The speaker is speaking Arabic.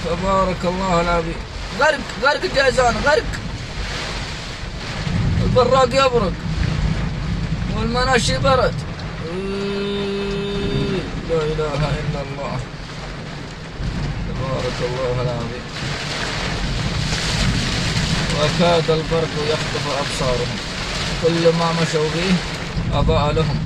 تبارك الله العظيم. غرق غرق جازان، غرق. البراق يبرق والمناشي برد. لا إله إلا الله. تبارك الله العظيم. وكاد البرق يخطف أبصارهم، كل ما مشوا به أضاء لهم.